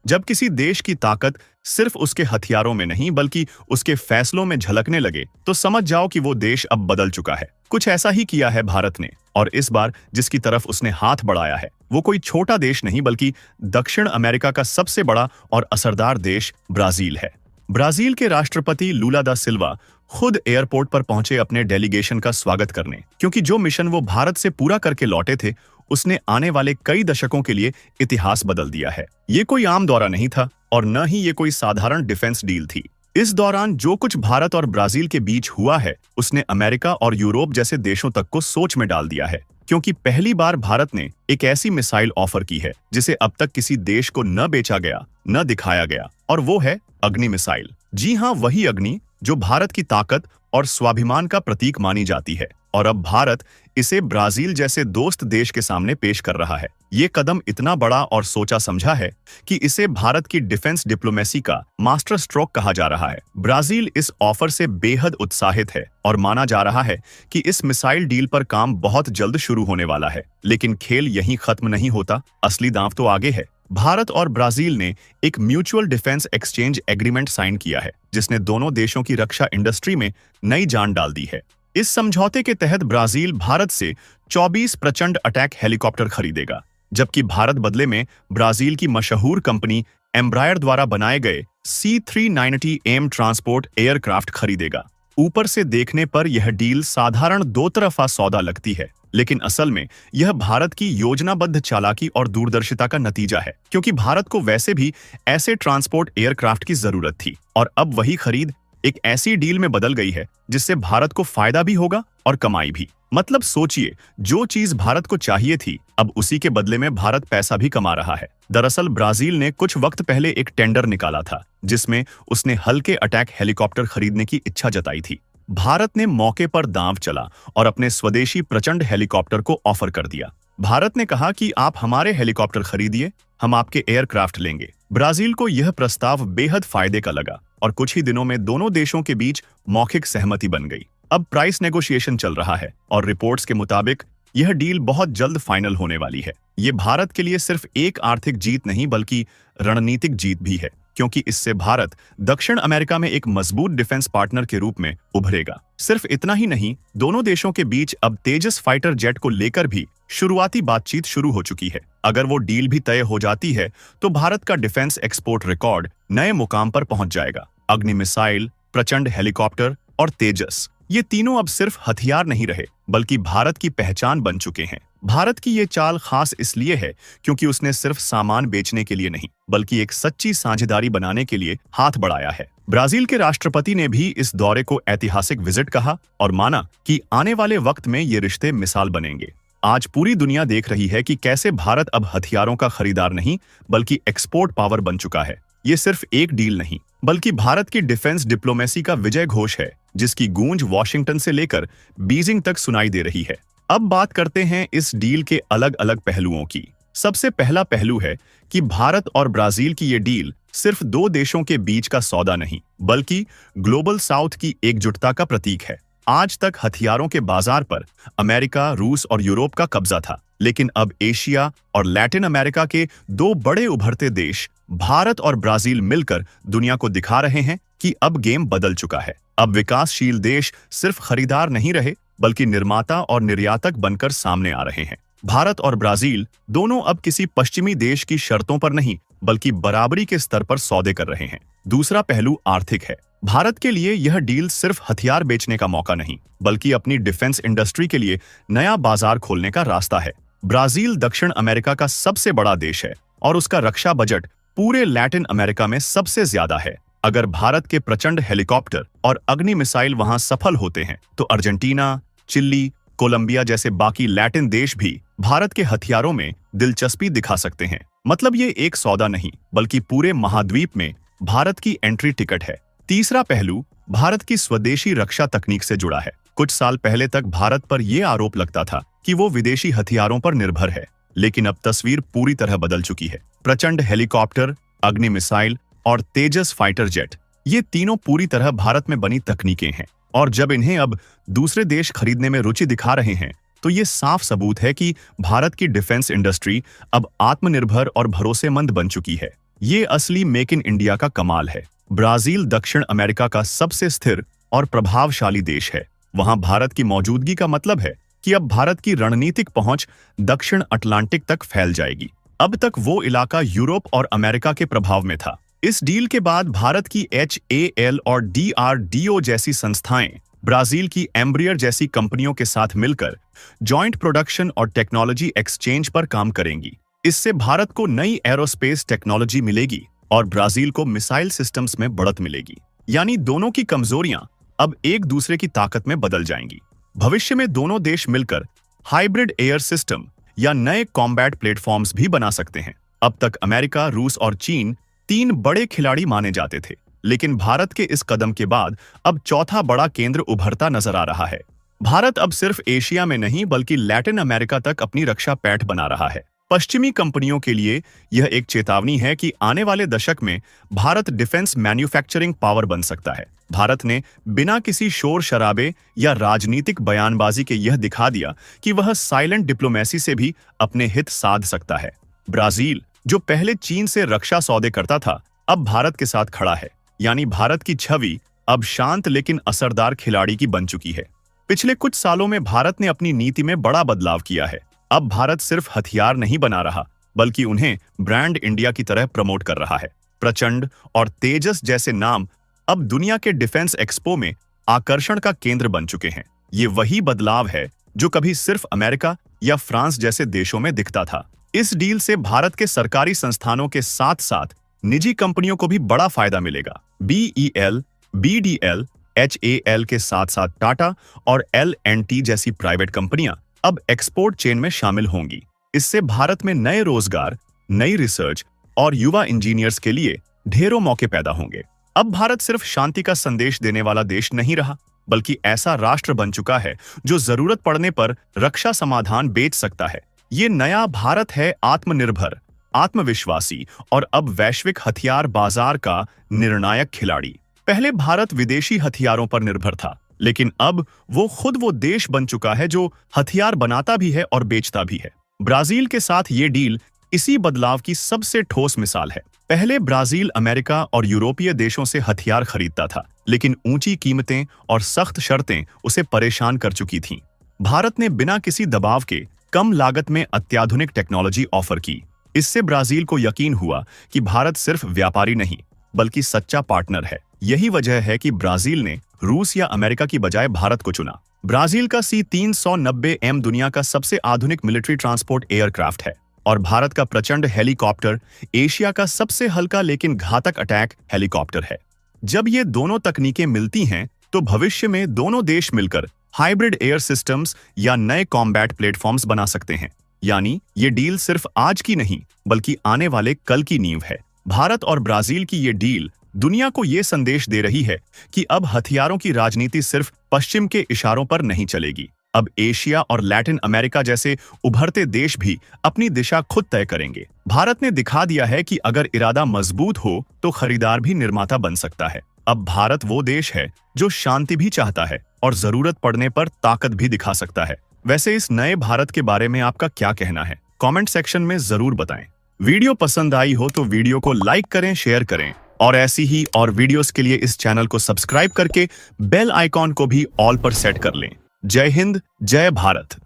जब किसी देश की ताकत सिर्फ उसके हथियारों में नहीं बल्कि उसके फैसलों में झलकने लगे तो समझ जाओ कि वो देश अब बदल चुका है। कुछ ऐसा ही किया है भारत ने, और इस बार जिसकी तरफ उसने हाथ बढ़ाया है वो कोई छोटा देश नहीं बल्कि दक्षिण अमेरिका का सबसे बड़ा और असरदार देश ब्राजील है। ब्राजील के राष्ट्रपति लूला दा सिल्वा खुद एयरपोर्ट पर पहुंचे अपने डेलीगेशन का स्वागत करने, क्योंकि जो मिशन वो भारत से पूरा करके लौटे थे उसने आने वाले कई दशकों के लिए इतिहास बदल दिया है। ये कोई आम दौरा नहीं था और न ही ये कोई साधारण डिफेंस डील थी। इस दौरान जो कुछ भारत और ब्राजील के बीच हुआ है उसने अमेरिका और यूरोप जैसे देशों तक को सोच में डाल दिया है, क्योंकि पहली बार भारत ने एक ऐसी मिसाइल ऑफर की है जिसे अब तक किसी देश को न बेचा गया न दिखाया गया, और वो है अग्नि मिसाइल। जी हाँ, वही अग्नि जो भारत की ताकत और स्वाभिमान का प्रतीक मानी जाती है, और अब भारत इसे ब्राजील जैसे दोस्त देश के सामने पेश कर रहा है। ये कदम इतना बड़ा और सोचा समझा है कि इसे भारत की डिफेंस डिप्लोमेसी का मास्टर स्ट्रोक कहा जा रहा है। ब्राजील इस ऑफर से बेहद उत्साहित है और माना जा रहा है कि इस मिसाइल डील पर काम बहुत जल्द शुरू होने वाला है। लेकिन खेल यहीं खत्म नहीं होता, असली दांव तो आगे है। भारत और ब्राजील ने एक mutual defence exchange agreement sign किया है जिसने दोनों देशों की रक्षा इंडस्ट्री में नई जान डाल दी है। इस समझौते के तहत ब्राजील भारत से 24 प्रचंड अटैक हेलीकॉप्टर खरीदेगा, जबकि भारत बदले में ब्राजील की मशहूर कंपनी एम्ब्रायर द्वारा बनाए गए C-390M ट्रांसपोर्ट एयरक्राफ्ट खरीदेगा। ऊपर से देखने पर यह डील साधारण दो तरफा सौदा लगती है, लेकिन असल में यह भारत की योजनाबद्ध चालाकी और दूरदर्शिता का नतीजा है, क्योंकि भारत को वैसे भी ऐसे ट्रांसपोर्ट एयरक्राफ्ट की जरूरत थी और अब वही खरीद एक ऐसी डील में बदल गई है जिससे भारत को फायदा भी होगा और कमाई भी। मतलब सोचिए, जो चीज भारत को चाहिए थी अब उसी के बदले में भारत पैसा भी कमा रहा है। दरअसल ब्राजील ने कुछ वक्त पहले एक टेंडर निकाला था जिसमें उसने हल्के अटैक हेलीकॉप्टर खरीदने की इच्छा जताई थी। भारत ने मौके पर दांव चला और अपने स्वदेशी प्रचंड हेलीकॉप्टर को ऑफर कर दिया। भारत ने कहा कि आप हमारे हेलीकॉप्टर खरीदिए, हम आपके एयरक्राफ्ट लेंगे। ब्राजील को यह प्रस्ताव बेहद फायदे का लगा और कुछ ही दिनों में दोनों देशों के बीच मौखिक सहमति बन गई। अब प्राइस नेगोशिएशन चल रहा है और रिपोर्ट्स के मुताबिक यह डील बहुत जल्द फाइनल होने वाली है। ये भारत के लिए सिर्फ एक आर्थिक जीत नहीं बल्कि रणनीतिक जीत भी है, क्योंकि इससे भारत दक्षिण अमेरिका में एक मजबूत डिफेंस पार्टनर के रूप में उभरेगा। सिर्फ इतना ही नहीं, दोनों देशों के बीच अब तेजस फाइटर जेट को लेकर भी शुरुआती बातचीत शुरू हो चुकी है। अगर वो डील भी तय हो जाती है तो भारत का डिफेंस एक्सपोर्ट रिकॉर्ड नए मुकाम पर पहुंच जाएगा। अग्नि मिसाइल, प्रचंड हेलीकॉप्टर और तेजस, ये तीनों अब सिर्फ हथियार नहीं रहे बल्कि भारत की पहचान बन चुके हैं। भारत की ये चाल खास इसलिए है क्योंकि उसने सिर्फ सामान बेचने के लिए नहीं बल्कि एक सच्ची साझेदारी बनाने के लिए हाथ बढ़ाया है। ब्राजील के राष्ट्रपति ने भी इस दौरे को ऐतिहासिक विजिट कहा और माना कि आने वाले वक्त में ये रिश्ते मिसाल बनेंगे। आज पूरी दुनिया देख रही है कि कैसे भारत अब हथियारों का खरीदार नहीं बल्कि एक्सपोर्ट पावर बन चुका है। ये सिर्फ एक डील नहीं बल्कि भारत की डिफेंस डिप्लोमेसी का विजय घोष है, जिसकी गूंज वॉशिंगटन से लेकर बीजिंग तक सुनाई दे रही है। अब बात करते हैं इस डील के अलग अलग पहलुओं की। सबसे पहला पहलू है कि भारत और ब्राजील की ये डील सिर्फ दो देशों के बीच का सौदा नहीं बल्कि ग्लोबल साउथ की एकजुटता का प्रतीक है। आज तक हथियारों के बाजार पर अमेरिका, रूस और यूरोप का कब्जा था, लेकिन अब एशिया और लैटिन अमेरिका के दो बड़े उभरते देश भारत और ब्राजील मिलकर दुनिया को दिखा रहे हैं कि अब गेम बदल चुका है। अब विकासशील देश सिर्फ खरीदार नहीं रहे बल्कि निर्माता और निर्यातक बनकर सामने आ रहे हैं। भारत और ब्राजील दोनों अब किसी पश्चिमी देश की शर्तों पर नहीं बल्कि बराबरी के स्तर पर सौदे कर रहे हैं। दूसरा पहलू आर्थिक है। भारत के लिए यह डील सिर्फ हथियार बेचने का मौका नहीं बल्कि अपनी डिफेंस इंडस्ट्री के लिए नया बाजार खोलने का रास्ता है। ब्राजील दक्षिण अमेरिका का सबसे बड़ा देश है और उसका रक्षा बजट पूरे लैटिन अमेरिका में सबसे ज्यादा है। अगर भारत के प्रचंड हेलीकॉप्टर और अग्नि मिसाइल वहां सफल होते हैं तो अर्जेंटीना, चिली, कोलंबिया जैसे बाकी लैटिन देश भी भारत के हथियारों में दिलचस्पी दिखा सकते हैं। मतलब ये एक सौदा नहीं बल्कि पूरे महाद्वीप में भारत की एंट्री टिकट है। तीसरा पहलू भारत की स्वदेशी रक्षा तकनीक से जुड़ा है। कुछ साल पहले तक भारत पर यह आरोप लगता था कि वो विदेशी हथियारों पर निर्भर है, लेकिन अब तस्वीर पूरी तरह बदल चुकी है। प्रचंड हेलीकॉप्टर, अग्नि मिसाइल और तेजस फाइटर जेट, ये तीनों पूरी तरह भारत में बनी तकनीकें हैं, और जब इन्हें अब दूसरे देश खरीदने में रुचि दिखा रहे हैं तो ये साफ सबूत है कि भारत की डिफेंस इंडस्ट्री अब आत्मनिर्भर और भरोसेमंद बन चुकी है। ये असली मेक इन इंडिया का कमाल है। ब्राजील दक्षिण अमेरिका का सबसे स्थिर और प्रभावशाली देश है। वहां भारत की मौजूदगी का मतलब है कि अब भारत की रणनीतिक पहुंच दक्षिण अटलांटिक तक फैल जाएगी। अब तक वो इलाका यूरोप और अमेरिका के प्रभाव में था। इस डील के बाद भारत की HAL और DRDO जैसी संस्थाएं ब्राजील की एम्ब्रियर जैसी कंपनियों के साथ मिलकर जॉइंट प्रोडक्शन और टेक्नोलॉजी एक्सचेंज पर काम करेंगी। इससे भारत को नई एरोस्पेस टेक्नोलॉजी मिलेगी और ब्राजील को मिसाइल सिस्टम्स में बढ़त मिलेगी। यानी दोनों की कमजोरियां अब एक दूसरे की ताकत में बदल जाएंगी। भविष्य में दोनों देश मिलकर हाइब्रिड एयर सिस्टम या नए कॉम्बैट प्लेटफॉर्म्स भी बना सकते हैं। अब तक अमेरिका, रूस और चीन 3 बड़े खिलाड़ी माने जाते थे, लेकिन भारत के इस कदम के बाद अब चौथा बड़ा केंद्र उभरता नजर आ रहा है। भारत अब सिर्फ एशिया में नहीं बल्कि लैटिन अमेरिका तक अपनी रक्षा पैठ बना रहा है। पश्चिमी कंपनियों के लिए यह एक चेतावनी है कि आने वाले दशक में भारत डिफेंस मैन्युफैक्चरिंग पावर बन सकता है। भारत ने बिना किसी शोर शराबे या राजनीतिक बयानबाजी के यह दिखा दिया कि वह साइलेंट डिप्लोमेसी से भी अपने हित साध सकता है। ब्राजील, जो पहले चीन से रक्षा सौदे करता था, अब भारत के साथ खड़ा है। यानी भारत की छवि अब शांत लेकिन असरदार खिलाड़ी की बन चुकी है। पिछले कुछ सालों में भारत ने अपनी नीति में बड़ा बदलाव किया है। अब भारत सिर्फ हथियार नहीं बना रहा, बल्कि उन्हें ब्रांड इंडिया की तरह प्रमोट कर रहा है। प्रचंड और तेजस जैसे नाम अब दुनिया के डिफेंस एक्सपो में आकर्षण का केंद्र बन चुके हैं। ये वही बदलाव है जो कभी सिर्फ अमेरिका या फ्रांस जैसे देशों में दिखता था। इस डील से भारत के सरकारी संस्थानों के साथ साथ निजी कंपनियों को भी बड़ा फायदा मिलेगा। BEL, BDL, HAL के साथ साथ टाटा और L&T जैसी प्राइवेट कंपनियां अब एक्सपोर्ट चेन में शामिल होंगी। इससे भारत में नए रोजगार, नई रिसर्च और युवा इंजीनियर्स के लिए ढेरों मौके पैदा होंगे। अब भारत सिर्फ शांति का संदेश देने वाला देश नहीं रहा, बल्कि ऐसा राष्ट्र बन चुका है जो जरूरत पड़ने पर रक्षा समाधान बेच सकता है। ये नया भारत है, आत्मनिर्भर, आत्मविश्वासी और अब वैश्विक हथियार बाजार का निर्णायक खिलाड़ी। पहले भारत विदेशी हथियारों पर निर्भर था, लेकिन अब वो देश बन चुका है जो हथियार बनाता भी है और बेचता भी है। ब्राजील के साथ ये डील इसी बदलाव की सबसे ठोस मिसाल है। पहले ब्राजील अमेरिका और यूरोपीय देशों से हथियार खरीदता था, लेकिन ऊंची कीमतें और सख्त शर्तें उसे परेशान कर चुकी थीं। भारत ने बिना किसी दबाव के कम लागत में अत्याधुनिक टेक्नोलॉजी ऑफर की। इससे ब्राजील को यकीन हुआ कि भारत सिर्फ व्यापारी नहीं बल्कि सच्चा पार्टनर है। यही वजह है कि ब्राजील ने रूस या अमेरिका की बजाय भारत को चुना। ब्राजील का C-390M दुनिया का सबसे आधुनिक मिलिट्री ट्रांसपोर्ट एयरक्राफ्ट है और भारत का प्रचंड हेलीकॉप्टर एशिया का सबसे हल्का लेकिन घातक अटैक हेलीकॉप्टर है। जब ये दोनों तकनीकें मिलती हैं तो भविष्य में दोनों देश मिलकर हाइब्रिड एयर सिस्टम्स या नए कॉम्बैट प्लेटफॉर्म्स बना सकते हैं। यानी ये डील सिर्फ आज की नहीं बल्कि आने वाले कल की नींव है। भारत और ब्राजील की ये डील दुनिया को ये संदेश दे रही है कि अब हथियारों की राजनीति सिर्फ पश्चिम के इशारों पर नहीं चलेगी। अब एशिया और लैटिन अमेरिका जैसे उभरते देश भी अपनी दिशा खुद तय करेंगे। भारत ने दिखा दिया है कि अगर इरादा मजबूत हो तो खरीदार भी निर्माता बन सकता है। अब भारत वो देश है जो शांति भी चाहता है और जरूरत पड़ने पर ताकत भी दिखा सकता है। वैसे इस नए भारत के बारे में आपका क्या कहना है? कमेंट सेक्शन में जरूर बताएं। वीडियो पसंद आई हो तो वीडियो को लाइक करें, शेयर करें और ऐसी ही और वीडियोस के लिए इस चैनल को सब्सक्राइब करके बेल आइकॉन को भी ऑल पर सेट कर लें। जय हिंद, जय भारत।